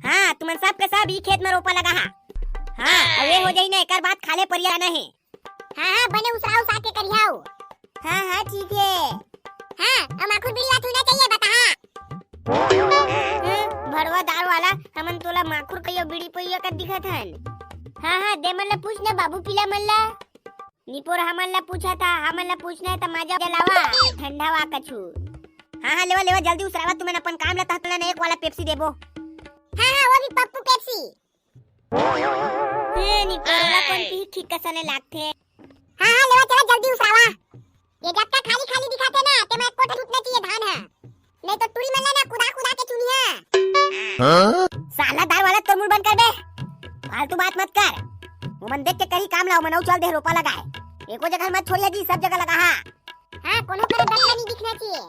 हाँ तुमन सब के सब ई खेत में रोपा लगा हा। हाँ अवे हो जाई ना एकर बात खाले परिया ना है। हाँ बने उसराव साके करियाओ। हाँ ठीक है। हाँ हम आखुद बिल्ला तू ना चाहिए बता। भड़वा दार वाला हमन तोला माखुर कहियो बीड़ी पइया का दिखत हन। हाँ दे मन ला पूछ ना बाबू पिला मन ला। निपोर हमन ला पूछा था, हमन ला पूछना है त मजा जलावा ठंडा वा कछु। हाँ लेवा जल्दी उसरावा तुमन अपन काम ला तहतला ने एक वाला पेप्सी देबो। हाँ वो भी पप्पू पेप्सी। निपोरला कौन पी ठीक कसने लागथे। हाँ लेवा चला जल्दी उसरावा। ये जब तक खाली खाली दिखाते ना ते मैं कोठा टूटना चाहिए धान है। नहीं तो टूरी मन ना कुदा के चुनिया। साला दार वाला तोर मुंह बंद कर बे। फालतू बात मत कर। वो मन देख के कहीं काम लाओ मनाऊ चल दे रोपा लगाए। एको जगह मत छोड़िया जी सब जगह लगा हा। हाँ कोनो करे दंगा नहीं दिखना चाहिए।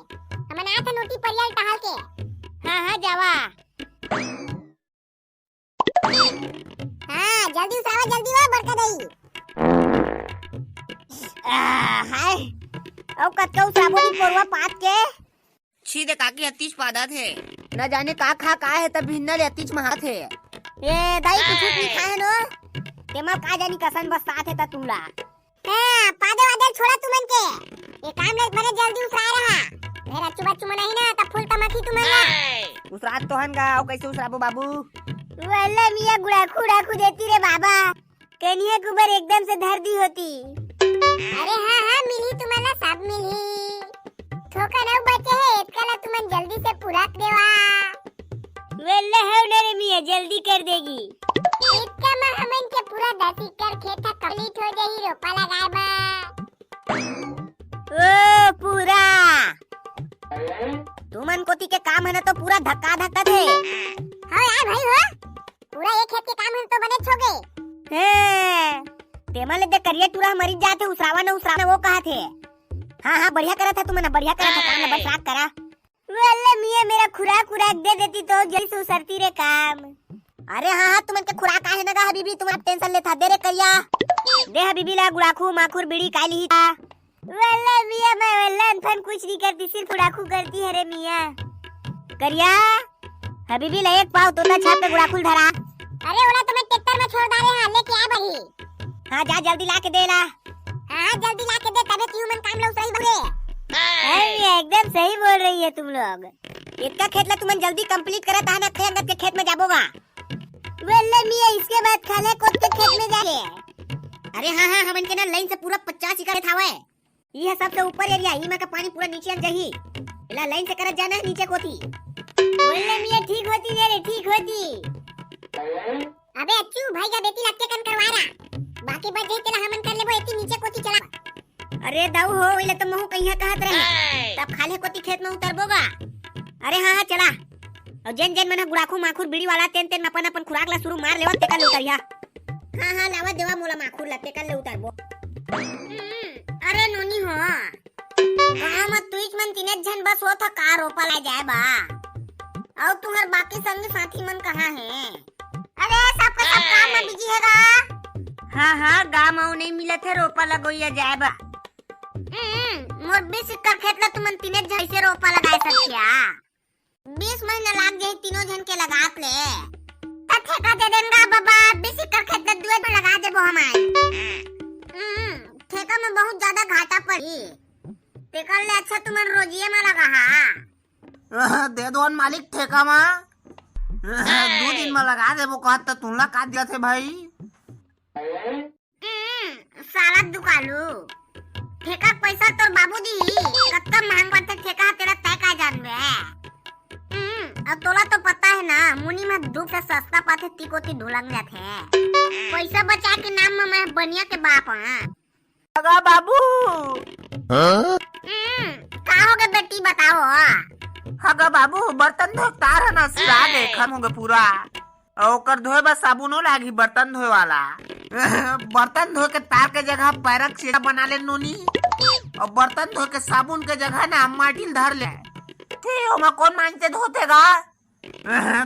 हमन आ था नोटी परियाल टहल के। हाँ जावा। हाँ जल्दी उसरावा जल्दी वा बरका दई। हाय औ कतका उसराबो नी पोरवा पात के। छी दे काकी अतीच पादा थे न जाने का खा का है तब भिन्नर अतीच महा थे। ए दाई कुछ नहीं खाए नो। तेमा का जानी कसन बस साथ है ता तुला। हाँ पादे वादे छोड़ा तुमन के। ये काम ले बने जल्दी उसरा रहा। मेरा चुबा चुमा नहीं ना तब फुल तमकी तुमन ला। उसरात तो हन गाओ कैसे उसराबो बाबू। वाला मिया गुड़ाखू देती रे बाबा। कनिया गुबर एकदम से धर दी होती। अरे हाँ मिली तुमन ला सब मिली। ठोका न बचे है इतकला तुमन जल्दी से पूरा देवा। वेल्ले है न रे मिया जल्दी कर देगी। इतका में हमन के पूरा 10 एकड़ खेत कंप्लीट हो जाही रोपा लगाए बा। ओ पूरा तुमन कोती के काम है ना तो पूरा धक्का थे। हाँ यार भाई हो पूरा एक खेत के काम है तो बने छोगे। हैं तेमा ले दे करिया टूरा मरी जाते उसरावा वो कहा थे। हाँ बढ़िया करा था तुमने बढ़िया करा था काम बस रात करा। वल्ले मिया मेरा खुराक दे देती तो जल्दी से उसरती रे काम। अरे हाँ तुमन के खुराक आहे ना हबीबी तुम टेंशन लेता दे रे करिया। दे हबीबी ला गुड़ाखू माखुर बीड़ी काली ही था। वल्ले मिया मैं वल्लन फन कुछ नहीं करती सिर्फ गुड़ाखू करती है रे मिया। करिया हबीबी ला एक पाव तोता छाप पे गुड़ाखू धरा। अरे ओला तुम्हें ट्रैक्टर में छोड़ डाले हां लेके आ बही। हाँ जा जल्दी ला के दे ला। हाँ जल्दी ला के दे तबे क्यों मन काम लो सही बोले। एकदम सही बोल रही है तुम लोग। इतना खेत ला तुमन जल्दी कंप्लीट करा था ना अंगत के खेत में जाबोगा। वेल्ले मिया इसके बाद खाले कोत के खेत में जाके। अरे हाँ हमन के ना लाइन से पूरा 50 एकड़ थावे। ये सबसे ऊपर एरिया ई में का पानी पूरा नीचे आ जाही। इला लाइन से करत जाना नीचे कोती। वेल्ले मिया ठीक होती रे ठीक होती। अबे अच्छू भाई का बेटी लगते कन करवा रहा। बाकी बचे तेला हमन कर लेबो एती नीचे कोती चला। अरे दाऊ हो इले तो महू कहिया कहत रहे तब खाले कोती खेत में उतरबोगा। अरे हाँ चला और जन मन गुड़ाखू माखुर बीड़ी वाला तेन अपन खुराक ला शुरू मार लेवा तेका ले उतरिया। हाँ लावा देवा मोला माखुर ला तेका ले उतरबो। अरे नोनी हो गाँव में तुइच मन तीने जन बस हो था कार रोपा ला जाए बा। और तुम्हार बाकी संग साथी मन कहाँ है। अरे सबका सब काम में बिजी हैगा। हाँ गाँव में नहीं मिला थे रोपा लगोइया जाए बा। मोर 20 एकड़ खेत ला तुमन तीने जन से रोपा लगाए सकिया। 20 महीना लाग जाए तीनों जन के लगात ले। ठेका दे देंगा बाबा 20 एकड़ खेत ला दुए पे लगा देबो हमारे। ठेका में बहुत ज्यादा घाटा पड़ी। तेकर ले अच्छा तुमन रोजिए में लगा हा। दे दो मालिक ठेका मा 2 दिन में लगा देबो कहत त तुला का दिया थे भाई। साला दुकालू ठेका पैसा तोर बाबू दी कत्ता महंग पड़ते ठेका तेरा तय का जानबे। अब तोला तो पता है ना मुनी में धूप से सस्ता पाथे तिकोती ढुलंग जाथे। पैसा बचा के नाम में मैं बनिया के बाप हां। लगा बाबू का होगे बेटी बताओ। हगा बाबू बर्तन धो तार है ना सिरा दे खम होगे पूरा। ओकर धोए बस साबुनो लागी बर्तन धोए वाला। बर्तन धोए के तार के जगह पैरक सीधा बना ले नोनी और बर्तन धोए के साबुन के जगह ना माटी धर ले। थे ओमा कौन मानते धोतेगा।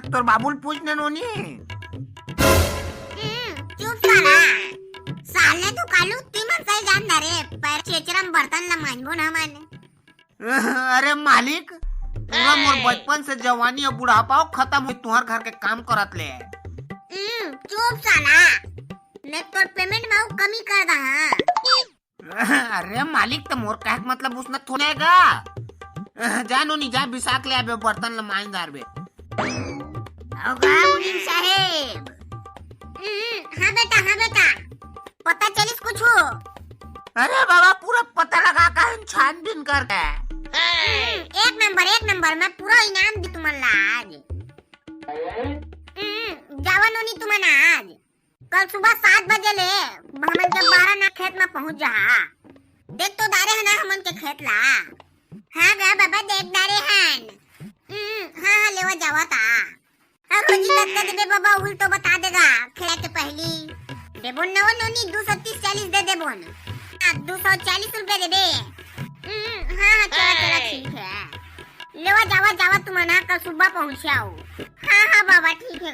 तोर बाबूल पूछ ने नोनी। चुप साला साले तो कालू तीमन सही जान रे पैर चेचरम बर्तन ला मानबो ना माने। अरे मालिक, पूरा मोर बचपन से जवानी और बुढ़ापा खत्म हुई तुहर घर के काम करत ले। चुप साला, नहीं तो पेमेंट में कमी कर दा। अरे मालिक, तो मोर कहे मतलब उसने थोनेगा। जानो नहीं, जा बिसाक ले आबे बर्तन लमाइंदार बे। होगा मुनीम साहेब। हाँ बेटा, पता चलिस कुछ हो? अरे बाबा, पूरा पता लगा कर छानबीन करके। एक नंबर, मैं पूरा इनाम दी तुम्हारा आज। जावन होनी तुम्हारा आज। कल सुबह 7 बजे ले हमन के 12 ना खेत में पहुंच जा। देख तो दारे है ना हमन के खेत ला। हाँ गा बाबा, देख दारे हैं। हाँ लेवा जावा था। अब रोजी कत्ता देबे बाबा, उल तो बता देगा खेला के पहली। देबोन नवन नोनी 230-40 दे देबोन। 240 रुपए दे दे। हाँ चला ठीक है। लेवा जावा तुम्हारा कल सुबह पहुँच आओ। हाँ बाबा ठीक है।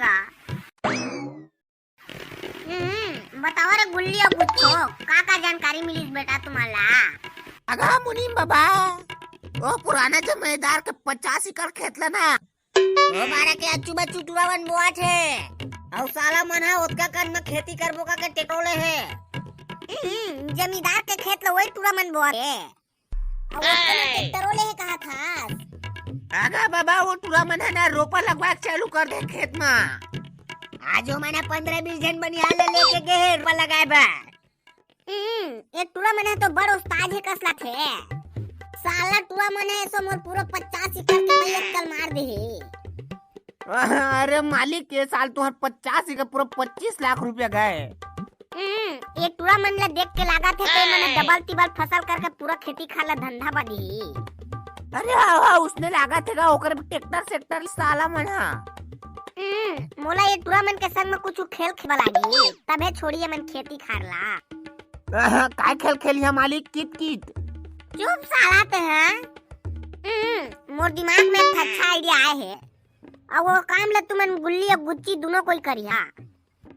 बताओ रे गुल्ली और गुच्छो, का जानकारी मिली बेटा तुम्हारा? अगा मुनीम बाबा, वो पुराना जमींदार के 50 एकड़ खेत ला ना, वो बारा के अच्चू बच्चू टुरावन बुआ छे। औ साला मन हा ओतका कर में खेती करबो का के टेटोले है। जमींदार के खेत ला वही टुरा मन बुआ है। और ओतका टेटोले है कहा था। अगा बाबा, वो टुरा मन है ना रोपा लगवा चालू कर दे खेत में। आज मैंने 15-20 जन बनियाल लेके गए रोपा लगाए बा। एक टुरा मन है तो बड़ उस्ताद है कसला थे। साला टुरा मन है सो मोर पूरा 50 एकड़ के एक कल मार दे। अरे मालिक, ये साल तुहर 85 का पूरा 25 लाख रुपया गए। ये टुरा मन ला देख के लगा थे कि मैंने डबल टिबल फसल करके पूरा खेती खाला धंधा बढ़ी। अरे हाँ, उसने लगा थे ओकर ट्रैक्टर सेक्टर साला मन हा। मोला ये टुरा मन के संग में कुछ खेल खेला लागी, तबे छोड़िए मन खेती खारला। काय खेल खेलिया मालिक? कित चुप साला ते हैं। मोर दिमाग में एक अच्छा आइडिया आए है। अब वो काम ला तुमन गुल्ली और गुच्ची दोनों कोई करिया।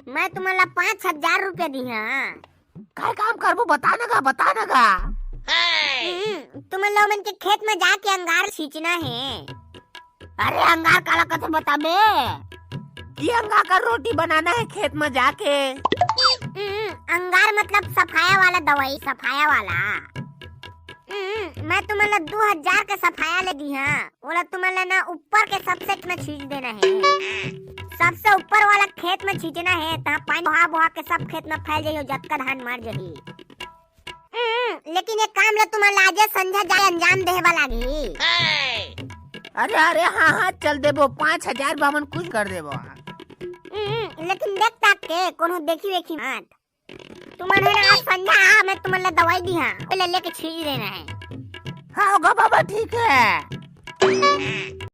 मैं तुम्हारा 5000 रुपया दी हाँ। काय काम करबो बताना गा। तुम लोग के खेत में जाके अंगार सींचना है। अरे अंगार काला कथे बताबे? ये अंगार का रोटी बनाना है खेत में जाके। अंगार मतलब सफाया वाला दवाई, सफाया वाला। मैं तुम्हारा 2000 का सफाया ले दी हाँ। बोला तुम्हारा ना ऊपर के सबसेट में छींच देना है। सबसे ऊपर वाला खेत में छींचना है, तहाँ पानी बहा के सब खेत में फैल जाइयो, जतका धान मर जाही। लेकिन एक काम ला तुम्हारा आज संझा जाए अंजाम देहे वाला लागी। अरे हाँ, चल देबो 5000 बामन कुछ कर देबो। लेकिन देख ताक के कोनो देखी वेखी मत। तुम्हारे ना संझा मैं तुम्हारा दवाई दी हाँ, ले लेके छींच देना है। हाँ होगा बाबा, ठीक है।